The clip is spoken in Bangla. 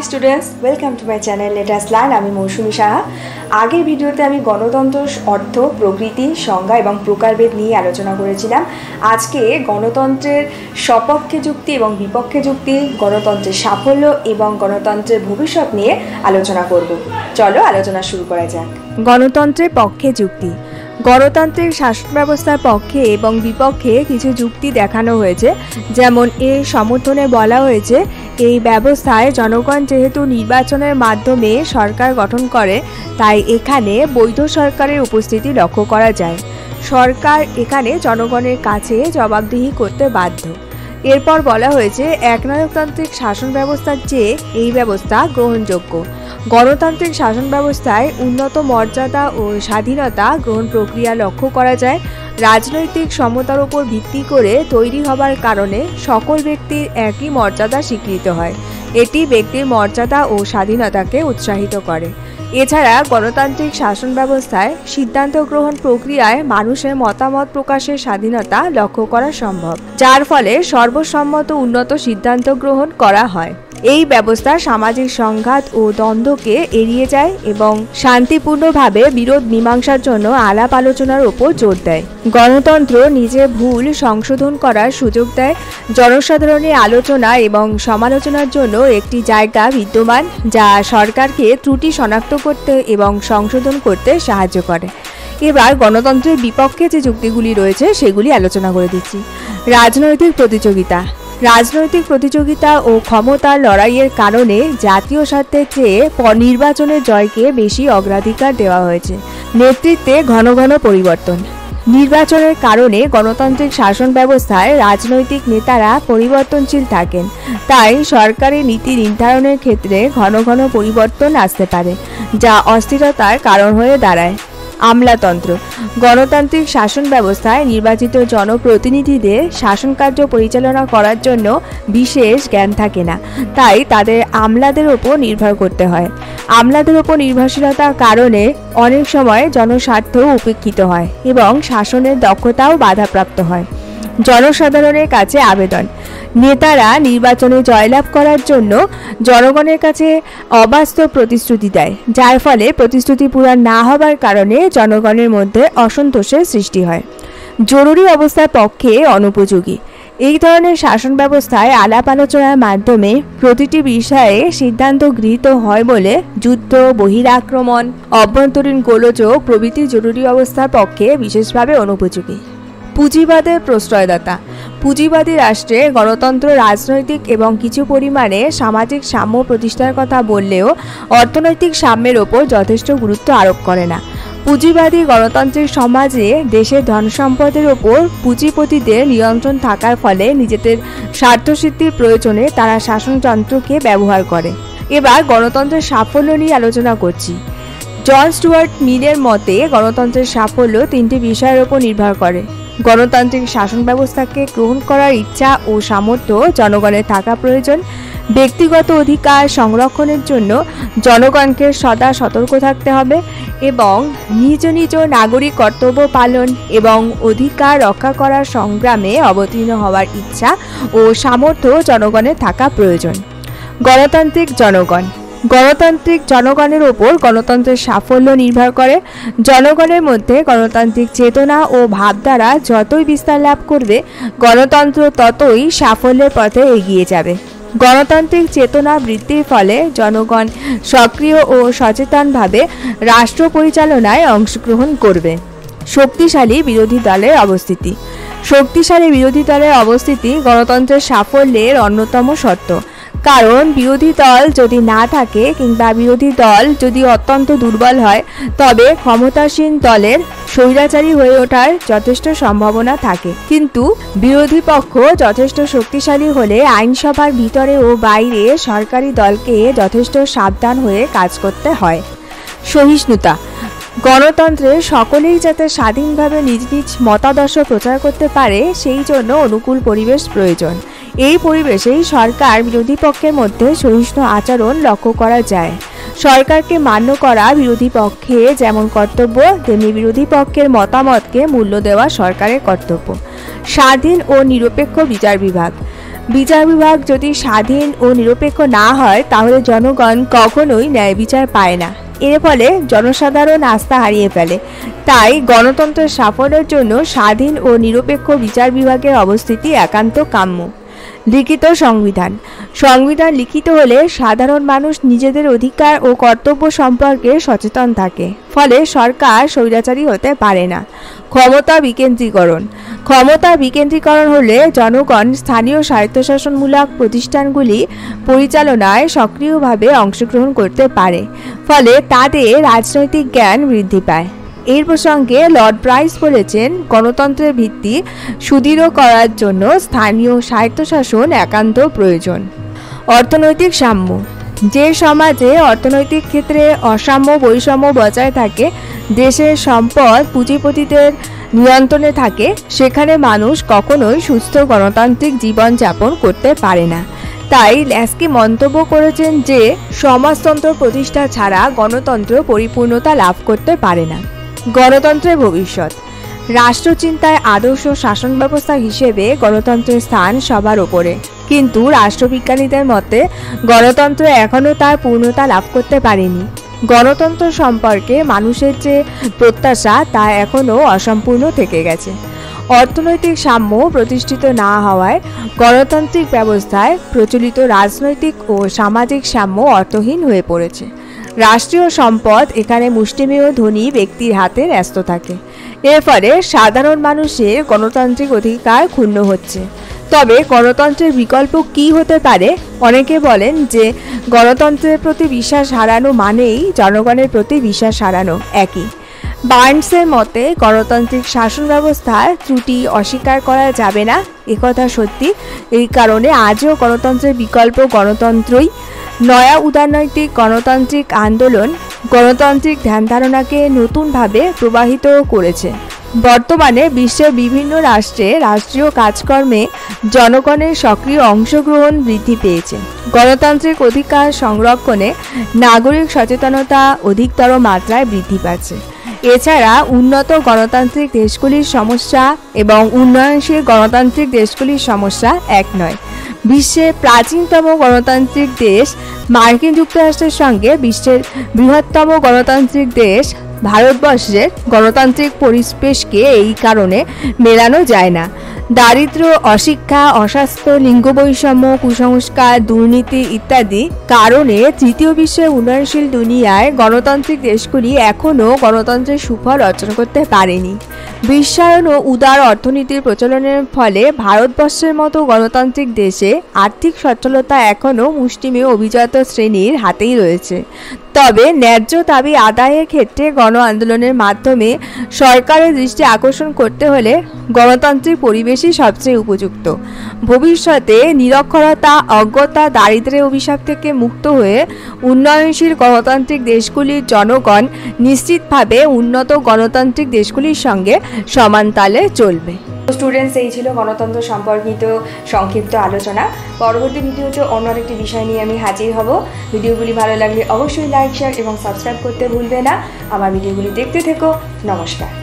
High students welcome to my channel latest learn. आमी मौसुमी साहा। आगे भिडियोते आमी गणतंत्र अर्थ प्रकृति संज्ञा एवं प्रकारभेद निये आलोचना करेछिलाम। आजके गणतंत्रेर सपक्षे जुक्ति एवं विपक्षे जुक्ति, गणतंत्रेर साफल्य एवं गणतंत्रेर भविष्यत निये आलोचना करब। चलो आलोचना शुरू करा जाक। गणतंत्रेर पक्षे जुक्ति। गणतांत्रिक शासन व्यवस्थार पक्षे एवं विपक्षे किछु जुक्ति देखानो हयेछे। जेमन एर समर्थने बला हयेछे এই ব্যবস্থায় জনগণ যেহেতু নির্বাচনের মাধ্যমে সরকার গঠন করে, তাই এখানে বৈধ সরকারের উপস্থিতি লক্ষ্য করা যায়। সরকার এখানে জনগণের কাছে জবাবদিহি করতে বাধ্য। এরপর বলা হয়েছে একনায়কতান্ত্রিক শাসন ব্যবস্থার চেয়ে এই ব্যবস্থা গ্রহণযোগ্য। গণতান্ত্রিক শাসন ব্যবস্থায় উন্নত মর্যাদা ও স্বাধীনতা গ্রহণ প্রক্রিয়া লক্ষ্য করা যায়। রাজনৈতিক সমতার উপর ভিত্তি করে তৈরি হবার কারণে সকল ব্যক্তির একই মর্যাদা স্বীকৃত হয়। এটি ব্যক্তির মর্যাদা ও স্বাধীনতাকে উৎসাহিত করে। এছাড়া গণতান্ত্রিক শাসন ব্যবস্থায় সিদ্ধান্ত গ্রহণ প্রক্রিয়ায় মানুষের মতামত প্রকাশের স্বাধীনতা লক্ষ্য করা সম্ভব, যার ফলে সর্বসম্মত উন্নত সিদ্ধান্ত গ্রহণ করা হয়। এই ব্যবস্থা সামাজিক সংঘাত ও দ্বন্দ্বকে এড়িয়ে যায় এবং শান্তিপূর্ণভাবে বিরোধ মীমাংসার জন্য আলাপ আলোচনার উপর জোর দেয়। গণতন্ত্র নিজের ভুল সংশোধন করার সুযোগ দেয়। জনসাধারণের আলোচনা এবং সমালোচনার জন্য একটি জায়গা বিদ্যমান, যা সরকারকে ত্রুটি শনাক্ত করতে এবং সংশোধন করতে সাহায্য করে। এবার গণতন্ত্রের বিপক্ষে যে যুক্তিগুলি রয়েছে সেগুলি আলোচনা করে দিচ্ছি। রাজনৈতিক প্রতিযোগিতা। রাজনৈতিক প্রতিযোগিতা ও ক্ষমতার লড়াইয়ের কারণে জাতীয় স্বার্থের চেয়ে নির্বাচনের জয়কে বেশি অগ্রাধিকার দেওয়া হয়েছে। নেতৃত্বে ঘন ঘন পরিবর্তন। নির্বাচনের কারণে গণতান্ত্রিক শাসন ব্যবস্থায় রাজনৈতিক নেতারা পরিবর্তনশীল থাকেন, তাই সরকারি নীতি নির্ধারণের ক্ষেত্রে ঘন ঘন পরিবর্তন আসতে পারে, যা অস্থিরতার কারণ হয়ে দাঁড়ায়। আমলাতন্ত্র। গণতান্ত্রিক শাসন ব্যবস্থায় নির্বাচিত জনপ্রতিনিধিদের শাসন কার্য পরিচালনা করার জন্য বিশেষ জ্ঞান থাকে না, তাই তাদের আমলাদের ওপর নির্ভর করতে হয়। আমলাদের ওপর নির্ভরশীলতার কারণে অনেক সময় জনস্বার্থ উপেক্ষিত হয় এবং শাসনের দক্ষতাও বাধাপ্রাপ্ত হয়। জনসাধারণের কাছে আবেদন। নেতারা নির্বাচনে জয়লাভ করার জন্য জনগণের কাছে অবাস্তব প্রতিশ্রুতি দেয়, যার ফলে প্রতিশ্রুতি পূরণ না হবার কারণে জনগণের মধ্যে অসন্তোষের সৃষ্টি হয়। জরুরি অবস্থার পক্ষে অনুপযোগী। এই ধরনের শাসন ব্যবস্থায় আলাপ আলোচনার মাধ্যমে প্রতিটি বিষয়ে সিদ্ধান্ত গৃহীত হয় বলে যুদ্ধ, বহিরাক্রমণ, অভ্যন্তরীণ গোলযোগ প্রভৃতি জরুরি অবস্থার পক্ষে বিশেষভাবে অনুপযোগী। পুঁজিবাদের প্রশ্রয়দাতা। পুঁজিবাদী রাষ্ট্রে গণতন্ত্র রাজনৈতিক এবং কিছু পরিমাণে সামাজিক সাম্য প্রতিষ্ঠার কথা বললেও অর্থনৈতিক সাম্যের ওপর যথেষ্ট গুরুত্ব আরোপ করে না। পুঁজিবাদী গণতান্ত্রিক সমাজে দেশের ধন সম্পদের ওপর পুঁজিপতিদের নিয়ন্ত্রণ থাকার ফলে নিজেদের স্বার্থসিদ্ধির প্রয়োজনে তারা শাসনযন্ত্রকে ব্যবহার করে। এবার গণতন্ত্রের সাফল্য নিয়ে আলোচনা করছি। জন স্টুয়ার্ট মিলের মতে গণতন্ত্রের সাফল্য তিনটি বিষয়ের ওপর নির্ভর করে। গণতান্ত্রিক শাসন ব্যবস্থাকে গ্রহণ করার ইচ্ছা ও সামর্থ্য জনগণের থাকা প্রয়োজন। ব্যক্তিগত অধিকার সংরক্ষণের জন্য জনগণকে সদা সতর্ক থাকতে হবে এবং নিজ নিজ নাগরিক কর্তব্য পালন এবং অধিকার রক্ষা করার সংগ্রামে অবতীর্ণ হওয়ার ইচ্ছা ও সামর্থ্য জনগণের থাকা প্রয়োজন। গণতান্ত্রিক জনগণ। গণতান্ত্রিক জনগণের ওপর গণতন্ত্রের সাফল্য নির্ভর করে। জনগণের মধ্যে গণতান্ত্রিক চেতনা ও ভাবধারা যতই বিস্তার লাভ করবে, গণতন্ত্র ততই সাফল্যের পথে এগিয়ে যাবে। গণতান্ত্রিক চেতনা বৃদ্ধির ফলে জনগণ সক্রিয় ও সচেতনভাবে রাষ্ট্র পরিচালনায় অংশগ্রহণ করবে। শক্তিশালী বিরোধী দলের অবস্থিতি। শক্তিশালী বিরোধী দলের অবস্থিতি গণতন্ত্রের সাফল্যের অন্যতম শর্ত। কারণ বিরোধী দল যদি না থাকে কিংবা বিরোধী দল যদি অত্যন্ত দুর্বল হয়, তবে ক্ষমতাসীন দলের স্বৈরাচারী হয়ে ওঠার যথেষ্ট সম্ভাবনা থাকে। কিন্তু বিরোধী পক্ষ যথেষ্ট শক্তিশালী হলে আইনসভার ভিতরে ও বাইরে সরকারি দলকে যথেষ্ট সাবধান হয়ে কাজ করতে হয়। সহিষ্ণুতা। গণতন্ত্রে সকলেই যাতে স্বাধীনভাবে নিজ নিজ মতাদর্শ প্রচার করতে পারে, সেই জন্য অনুকূল পরিবেশ প্রয়োজন। এই পরিবেশেই সরকার বিরোধী পক্ষের মধ্যে সহিষ্ণু আচরণ লক্ষ্য করা যায়। সরকারকে মান্য করা বিরোধী পক্ষে যেমন কর্তব্য, তেমনি বিরোধী পক্ষের মতামতকে মূল্য দেওয়া সরকারের কর্তব্য। স্বাধীন ও নিরপেক্ষ বিচার বিভাগ। বিচার বিভাগ যদি স্বাধীন ও নিরপেক্ষ না হয় তাহলে জনগণ কখনোই ন্যায় বিচার পায় না। এর ফলে জনসাধারণ আস্থা হারিয়ে ফেলে। তাই গণতন্ত্রের সাফল্যের জন্য স্বাধীন ও নিরপেক্ষ বিচার বিভাগের অবস্থিতি একান্ত কাম্য। লিখিত সংবিধান। সংবিধান লিখিত হলে সাধারণ মানুষ নিজেদের অধিকার ও কর্তব্য সম্পর্কে সচেতন থাকে, ফলে সরকার স্বৈরাচারী হতে পারে না। ক্ষমতা বিকেন্দ্রীকরণ। ক্ষমতা বিকেন্দ্রীকরণ হলে জনগণ স্থানীয় স্বায়ত্তশাসনমূলক প্রতিষ্ঠানগুলি পরিচালনায় সক্রিয়ভাবে অংশগ্রহণ করতে পারে, ফলে তাদের রাজনৈতিক জ্ঞান বৃদ্ধি পায়। এর প্রসঙ্গে লর্ড ব্রাইস বলেছেন, গণতন্ত্রের ভিত্তি সুদৃঢ় করার জন্য স্থানীয় স্বায়ত্তশাসন একান্ত প্রয়োজন। অর্থনৈতিক সাম্য। যে সমাজে অর্থনৈতিক ক্ষেত্রে অসাম্য বৈষম্য বজায় থাকে, দেশের সম্পদ পুঁজিপতিদের নিয়ন্ত্রণে থাকে, সেখানে মানুষ কখনোই সুস্থ গণতান্ত্রিক জীবনযাপন করতে পারে না। তাই ল্যাস্কি মন্তব্য করেছেন যে সমাজতন্ত্র প্রতিষ্ঠা ছাড়া গণতন্ত্র পরিপূর্ণতা লাভ করতে পারে না। গণতন্ত্রের ভবিষ্যৎ। রাষ্ট্রচিন্তায় আদর্শ শাসন ব্যবস্থা হিসেবে গণতন্ত্রের স্থান সবার ওপরে, কিন্তু রাষ্ট্রবিজ্ঞানীদের মতে গণতন্ত্র এখনও তার পূর্ণতা লাভ করতে পারেনি। গণতন্ত্র সম্পর্কে মানুষের যে প্রত্যাশা তা এখনও অসম্পূর্ণ থেকে গেছে। অর্থনৈতিক সাম্য প্রতিষ্ঠিত না হওয়ায় গণতান্ত্রিক ব্যবস্থায় প্রচলিত রাজনৈতিক ও সামাজিক সাম্য অর্থহীন হয়ে পড়েছে। রাষ্ট্রীয় সম্পদ এখানে মুষ্টিমেয় ধনী ব্যক্তির হাতে ন্যস্ত থাকে। এর ফলে সাধারণ মানুষের গণতান্ত্রিক অধিকার ক্ষুণ্ণ হচ্ছে। তবে গণতন্ত্রের বিকল্প কি হতে পারে? অনেকে বলেন যে গণতন্ত্রের প্রতি বিশ্বাস হারানো মানেই জনগণের প্রতি বিশ্বাস হারানো একই। বার্নসের মতে গণতান্ত্রিক শাসন ব্যবস্থার ত্রুটি অস্বীকার করা যাবে না, একথা সত্যি। এই কারণে আজও গণতন্ত্রের বিকল্প গণতন্ত্রই। নয়া উদারনৈতিক গণতান্ত্রিক আন্দোলন গণতান্ত্রিক ধ্যানধারণাকে নতুনভাবে প্রবাহিত করেছে। বর্তমানে বিশ্বের বিভিন্ন রাষ্ট্রে রাষ্ট্রীয় কাজকর্মে জনগণের সক্রিয় অংশগ্রহণ বৃদ্ধি পেয়েছে। গণতান্ত্রিক অধিকার সংরক্ষণে নাগরিক সচেতনতা অধিকতর মাত্রায় বৃদ্ধি পাচ্ছে। এছাড়া উন্নত গণতান্ত্রিক দেশগুলির সমস্যা এবং উন্নয়নশীল গণতান্ত্রিক দেশগুলির সমস্যা এক নয়। বিশ্বের প্রাচীনতম গণতান্ত্রিক দেশ মার্কিন যুক্তরাষ্ট্রের সঙ্গে বিশ্বের বৃহত্তম গণতান্ত্রিক দেশ ভারতবর্ষের গণতান্ত্রিক পরিবেশকে এই কারণে মেলানো যায় না। দারিদ্র্য, অশিক্ষা, অস্বাস্থ্য, লিঙ্গ বৈষম্য, কুসংস্কার, দুর্নীতি ইত্যাদি কারণে তৃতীয় বিশ্বের উন্নয়নশীল দুনিয়ায় গণতান্ত্রিক দেশগুলি এখনও গণতন্ত্রের সুফল অর্জন করতে পারেনি। বিশ্বায়ন ও উদার অর্থনীতির প্রচলনের ফলে ভারতবর্ষের মতো গণতান্ত্রিক দেশে আর্থিক সচ্ছলতা এখনও মুষ্টিমেয় অভিজাত শ্রেণীর হাতেই রয়েছে। তবে ন্যায্য দাবি আদায়ের ক্ষেত্রে গণ আন্দোলনের মাধ্যমে সরকারের দৃষ্টি আকর্ষণ করতে হলে গণতান্ত্রিক পরিবেশই সবচেয়ে উপযুক্ত। ভবিষ্যতে নিরক্ষরতা, অজ্ঞতা, দারিদ্র্যের অভিশাপ থেকে মুক্ত হয়ে উন্নয়নশীল গণতান্ত্রিক দেশগুলির জনগণ নিশ্চিতভাবে উন্নত গণতান্ত্রিক দেশগুলির সঙ্গে সমান তালে চলবে। স্টুডেন্টস, এই ছিল গণতন্ত্র সম্পর্কিত সংক্ষিপ্ত আলোচনা। পরবর্তী ভিডিওতে অন্য একটি বিষয় নিয়ে আমি হাজির হব। ভিডিওগুলি ভালো লাগলে অবশ্যই লাইক, শেয়ার এবং সাবস্ক্রাইব করতে ভুলবে না। আমার ভিডিওগুলি দেখতে থেকো। নমস্কার।